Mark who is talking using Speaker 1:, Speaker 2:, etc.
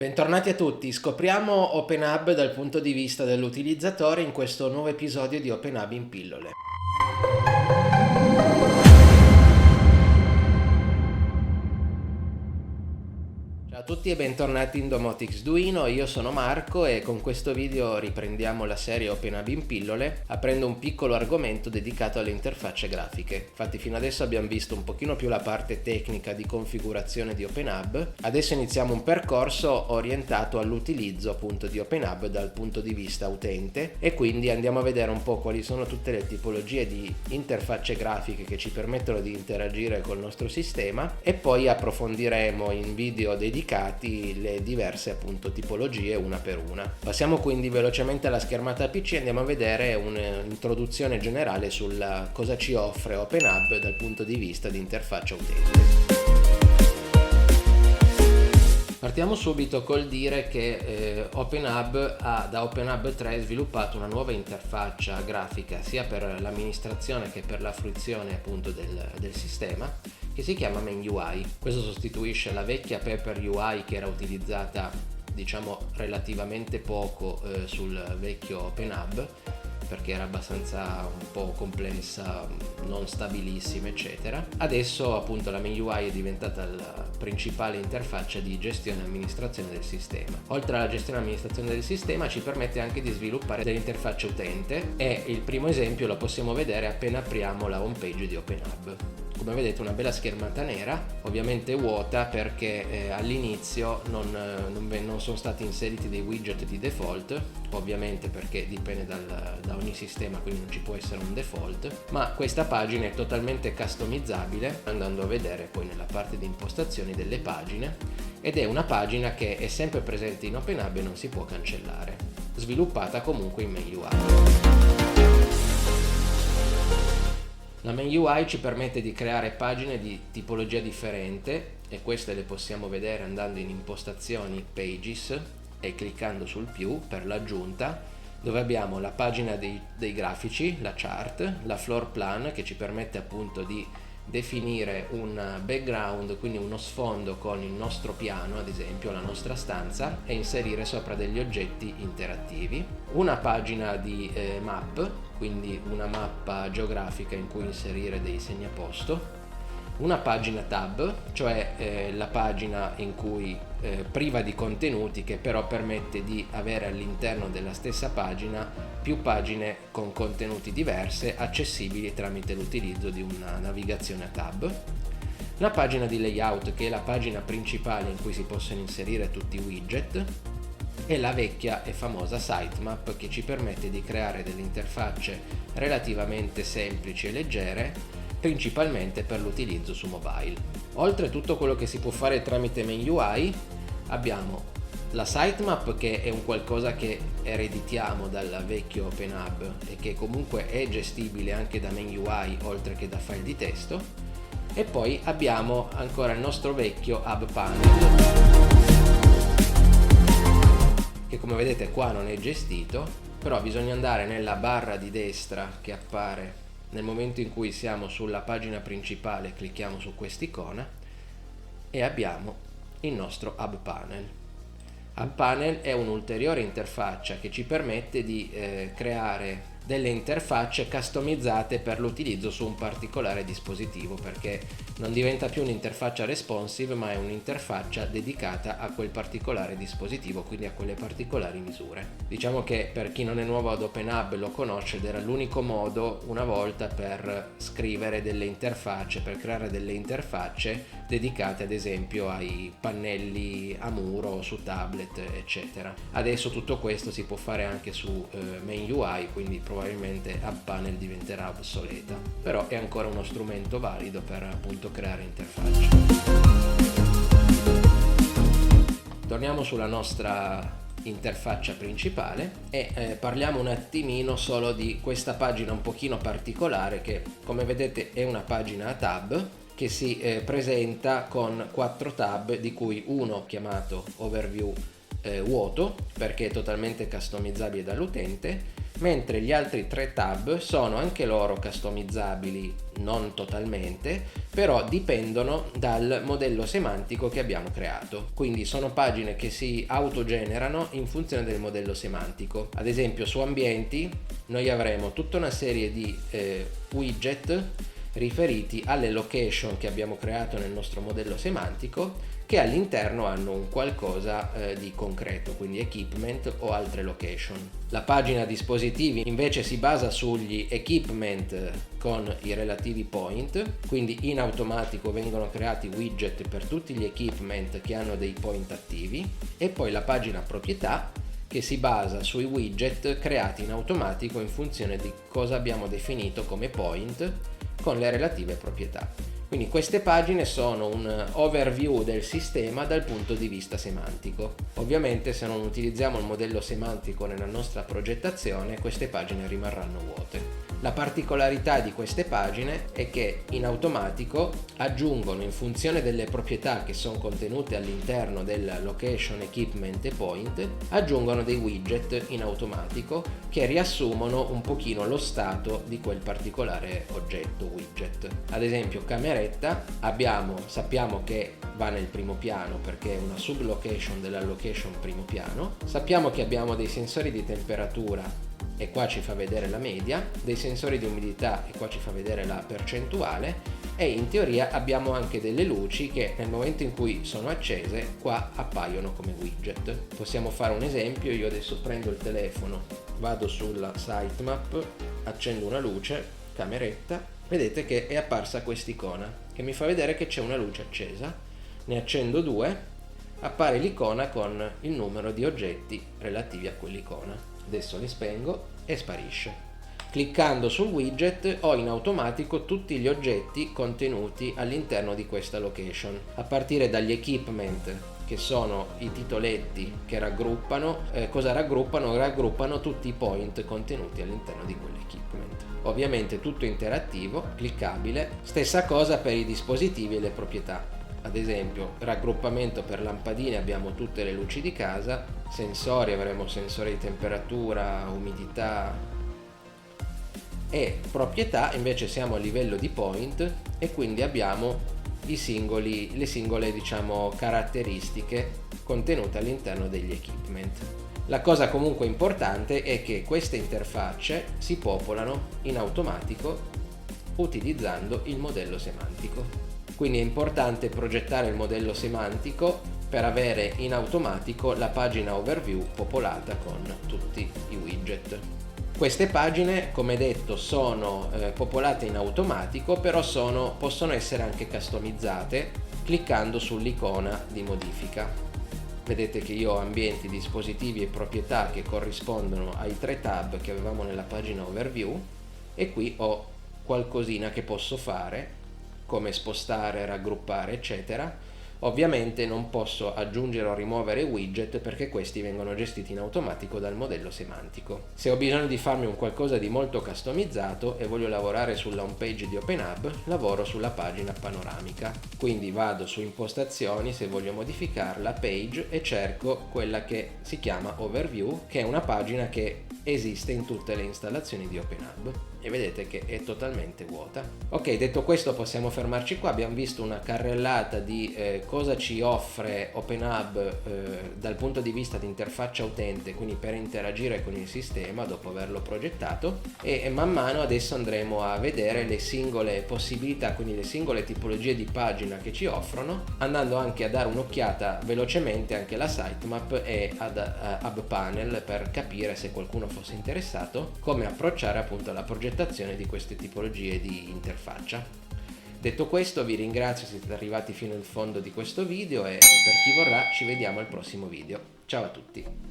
Speaker 1: Bentornati a tutti, scopriamo OpenHub dal punto di vista dell'utilizzatore in questo nuovo episodio di OpenHub in pillole. Ciao a tutti e bentornati in Domotics Duino, io sono Marco e con questo video riprendiamo la serie OpenHub in pillole aprendo un piccolo argomento dedicato alle interfacce grafiche. Infatti fino adesso abbiamo visto un pochino più la parte tecnica di configurazione di OpenHub, adesso iniziamo un percorso orientato all'utilizzo appunto di OpenHub dal punto di vista utente e quindi andiamo a vedere un po' quali sono tutte le tipologie di interfacce grafiche che ci permettono di interagire col nostro sistema e poi approfondiremo in video dedicati le diverse appunto tipologie una per una. Passiamo quindi velocemente alla schermata PC e andiamo a vedere un'introduzione generale sul cosa ci offre OpenHub dal punto di vista di interfaccia utente. Partiamo subito col dire che OpenHub ha da OpenHub 3 sviluppato una nuova interfaccia grafica sia per l'amministrazione che per la fruizione appunto del sistema, che si chiama MainUI. Questo sostituisce la vecchia Pepper UI che era utilizzata diciamo relativamente poco sul vecchio OpenHub perché era abbastanza un po' complessa, non stabilissima eccetera. Adesso appunto la MainUI è diventata la principale interfaccia di gestione e amministrazione del sistema. Oltre alla gestione e amministrazione del sistema ci permette anche di sviluppare delle interfacce utente e il primo esempio lo possiamo vedere appena apriamo la home page di OpenHub. Come vedete una bella schermata nera, ovviamente vuota perché all'inizio non sono stati inseriti dei widget di default, ovviamente perché dipende da ogni sistema, quindi non ci può essere un default, ma questa pagina è totalmente customizzabile andando a vedere poi nella parte di impostazioni delle pagine ed è una pagina che è sempre presente in OpenHub e non si può cancellare, sviluppata comunque in MainUI. La MainUI ci permette di creare pagine di tipologia differente e queste le possiamo vedere andando in impostazioni Pages e cliccando sul più per l'aggiunta, dove abbiamo la pagina dei grafici, la chart, la floor plan che ci permette appunto di definire un background, quindi uno sfondo con il nostro piano, ad esempio la nostra stanza, e inserire sopra degli oggetti interattivi, una pagina di map, quindi una mappa geografica in cui inserire dei segnaposto, una pagina tab, cioè la pagina in cui priva di contenuti che però permette di avere all'interno della stessa pagina più pagine con contenuti diverse accessibili tramite l'utilizzo di una navigazione a tab, la pagina di layout che è la pagina principale in cui si possono inserire tutti i widget e la vecchia e famosa sitemap che ci permette di creare delle interfacce relativamente semplici e leggere principalmente per l'utilizzo su mobile. Oltre a tutto quello che si può fare tramite MainUI abbiamo la sitemap che è un qualcosa che ereditiamo dal vecchio OpenHub e che comunque è gestibile anche da MainUI oltre che da file di testo, e poi abbiamo ancora il nostro vecchio Hub Panel che come vedete qua non è gestito, però bisogna andare nella barra di destra che appare nel momento in cui siamo sulla pagina principale, clicchiamo su quest'icona e abbiamo il nostro Hub Panel. Hub Panel è un'ulteriore interfaccia che ci permette di creare delle interfacce customizzate per l'utilizzo su un particolare dispositivo, perché non diventa più un'interfaccia responsive ma è un'interfaccia dedicata a quel particolare dispositivo, quindi a quelle particolari misure. Diciamo che per chi non è nuovo ad OpenHub lo conosce ed era l'unico modo una volta per scrivere delle interfacce, per creare delle interfacce dedicate ad esempio ai pannelli a muro, su tablet eccetera. Adesso tutto questo si può fare anche su MainUI, quindi probabilmente Hub Panel diventerà obsoleta, però è ancora uno strumento valido per appunto creare interfacce. Torniamo sulla nostra interfaccia principale e parliamo un attimino solo di questa pagina un pochino particolare che come vedete è una pagina a tab che si presenta con 4 tab di cui uno chiamato Overview vuoto perché è totalmente customizzabile dall'utente mentre gli altri 3 tab sono anche loro customizzabili, non totalmente, però dipendono dal modello semantico che abbiamo creato. Quindi sono pagine che si autogenerano in funzione del modello semantico. Ad esempio su ambienti noi avremo tutta una serie di widget riferiti alle location che abbiamo creato nel nostro modello semantico, che all'interno hanno un qualcosa di concreto, quindi equipment o altre location. La pagina dispositivi invece si basa sugli equipment con i relativi point, quindi in automatico vengono creati widget per tutti gli equipment che hanno dei point attivi, e poi la pagina proprietà che si basa sui widget creati in automatico in funzione di cosa abbiamo definito come point con le relative proprietà. Quindi queste pagine sono un overview del sistema dal punto di vista semantico. Ovviamente se non utilizziamo il modello semantico nella nostra progettazione, queste pagine rimarranno vuote. La particolarità di queste pagine è che in automatico aggiungono, in funzione delle proprietà che sono contenute all'interno della location, equipment e point, aggiungono dei widget in automatico che riassumono un pochino lo stato di quel particolare oggetto widget. Ad esempio cameretta, sappiamo che va nel primo piano perché è una sublocation della location primo piano, sappiamo che abbiamo dei sensori di temperatura e qua ci fa vedere la media, dei sensori di umidità e qua ci fa vedere la percentuale, e in teoria abbiamo anche delle luci che nel momento in cui sono accese qua appaiono come widget. Possiamo fare un esempio: io adesso prendo il telefono, vado sulla sitemap, accendo una luce, cameretta, vedete che è apparsa quest'icona che mi fa vedere che c'è una luce accesa, ne accendo 2, appare l'icona con il numero di oggetti relativi a quell'icona. Adesso le spengo e sparisce. Cliccando sul widget ho in automatico tutti gli oggetti contenuti all'interno di questa location, a partire dagli equipment, che sono i titoletti che raggruppano. Cosa raggruppano? Raggruppano tutti i point contenuti all'interno di quell'equipment. Ovviamente tutto interattivo, cliccabile. Stessa cosa per i dispositivi e le proprietà. Ad esempio, raggruppamento per lampadine, abbiamo tutte le luci di casa, sensori, avremo sensori di temperatura, umidità, e proprietà invece siamo a livello di point e quindi abbiamo le singole caratteristiche contenute all'interno degli equipment. La cosa comunque importante è che queste interfacce si popolano in automatico utilizzando il modello semantico. Quindi è importante progettare il modello semantico per avere in automatico la pagina overview popolata con tutti i widget. Queste pagine, come detto, sono popolate in automatico, però possono essere anche customizzate cliccando sull'icona di modifica. Vedete che io ho ambienti, dispositivi e proprietà che corrispondono ai 3 tab che avevamo nella pagina overview, e qui ho qualcosina che posso fare, come spostare, raggruppare, eccetera. Ovviamente non posso aggiungere o rimuovere widget perché questi vengono gestiti in automatico dal modello semantico. Se ho bisogno di farmi un qualcosa di molto customizzato e voglio lavorare sulla home page di OpenHub, lavoro sulla pagina panoramica. Quindi vado su impostazioni, se voglio modificarla, page, e cerco quella che si chiama overview, che è una pagina che esiste in tutte le installazioni di OpenHub, e vedete che è totalmente vuota. Ok, detto questo possiamo fermarci qua. Abbiamo visto una carrellata di cosa ci offre OpenHub dal punto di vista di interfaccia utente, quindi per interagire con il sistema dopo averlo progettato, e man mano adesso andremo a vedere le singole possibilità, quindi le singole tipologie di pagina che ci offrono, andando anche a dare un'occhiata velocemente anche alla sitemap e ad Hub Panel per capire, se qualcuno fosse interessato, come approcciare appunto alla progettazione di queste tipologie di interfaccia. Detto questo, vi ringrazio se siete arrivati fino in fondo di questo video, e per chi vorrà ci vediamo al prossimo video. Ciao a tutti!